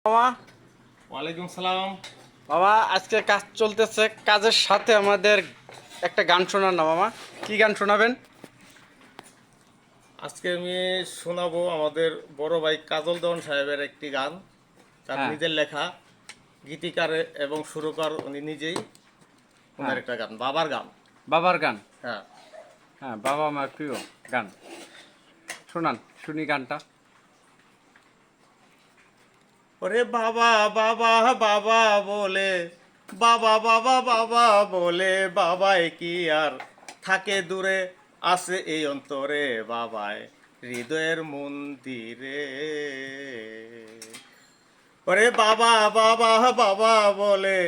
মামা, ওয়ালাইকুম সালাম। মামা আজকে কাজ চলতেছে, কাজের সাথে আমাদের একটা গান শোনান না মামা। কি গান শোনাবেন? আজকে আমি শোনাবো আমাদের বড় ভাই কাজল দেওয়ান সাহেবের একটি গান, তার হ্যাঁ নিজের লেখা, গীতিকার এবং সুরকার উনি নিজেই। ওনার হ্যাঁ, একটা গান, বাবার গান। বাবার গান। হ্যাঁ। হ্যাঁ, বাবা আমার প্রিয় গান। শোনান, শুনি গানটা। ওরে বাবা বাবা বাবা বলে, বাবা বাবা বাবা বলে, বাবাই কি আর থাকে দূরে, আছে এই অন্তরে বাবাই হৃদয়ের মন্দিরে। ওরে বাবা বাবা বাবা বলে,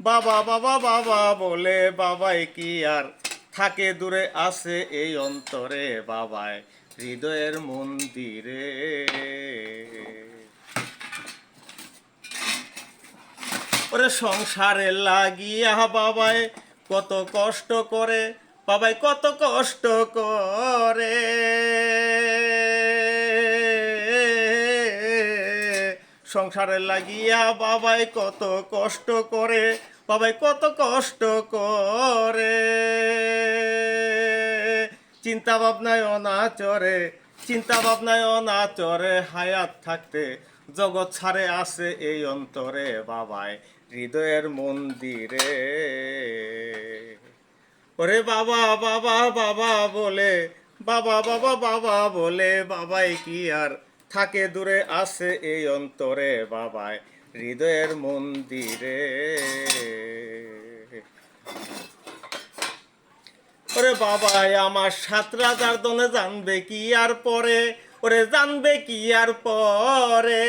বাবা বাবা বাবা বলে, বাবাই কি আর থাকে দূরে, আছে এই অন্তরে বাবাই হৃদয়ের মন্দিরে। ওরে সংসারে লাগিয়া বাবাই কত কষ্ট করে, বাবাই কত কষ্ট করে, সংসারে লাগিয়া বাবাই কত কষ্ট করে, বাবাই কত কষ্ট করে, চিন্তা ভাবনায় অনাচরে, চিন্তা ভাবনায় অনাচরে, হায়াত থাকতে জগৎ ছাড়ে, আছে এই অন্তরে বাবাই হৃদয়ের মন্দিরে। ওরে বাবা বাবা বাবা বলে, বাবা বাবা বাবা বলে, বাবাই কি আর থাকে দূরে, আছে এই অন্তরে বাবাই হৃদয়ের মন্দিরে। ওরে বাবাই আমার 7 রাজার দনে জানবে কি আর পরে, ওরে জানবে কি আর পরে,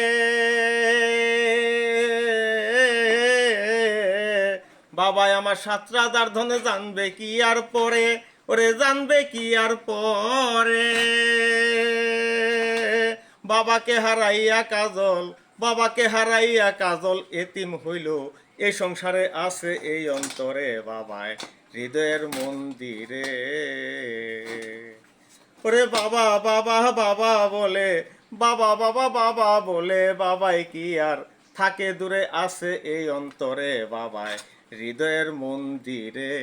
বাবাই আমার 7 রাজার ধনে জানবে কি আর পরে, ওরে জানবে কি আর পরে, বাবাকে হারাইয়া কাজল, বাবাকে হারাইয়া কাজল এতিম হইল, এই সংসারে আছে এই অন্তরে বাবাই হৃদয়ের মন্দিরে। ওরে বাবা বাবা বাবা বলে, বাবা বাবা বাবা বলে, বাবাই কি আর থাকে দূরে, আছে এই অন্তরে বাবাই হৃদয়ের মন্দিরে।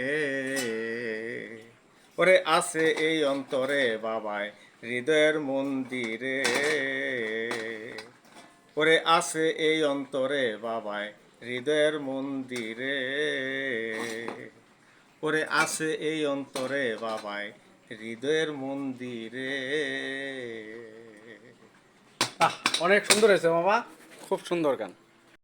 ওরে আছে এই অন্তরে বাবাই হৃদয়ের মন্দিরে, ওরে আছে এই অন্তরে বাবাই হৃদয়ের মন্দিরে, ওরে আছে এই অন্তরে বাবাই হৃদয়ের মন্দিরে। আহ, অনেক সুন্দর হয়েছে মামা, খুব সুন্দর গান।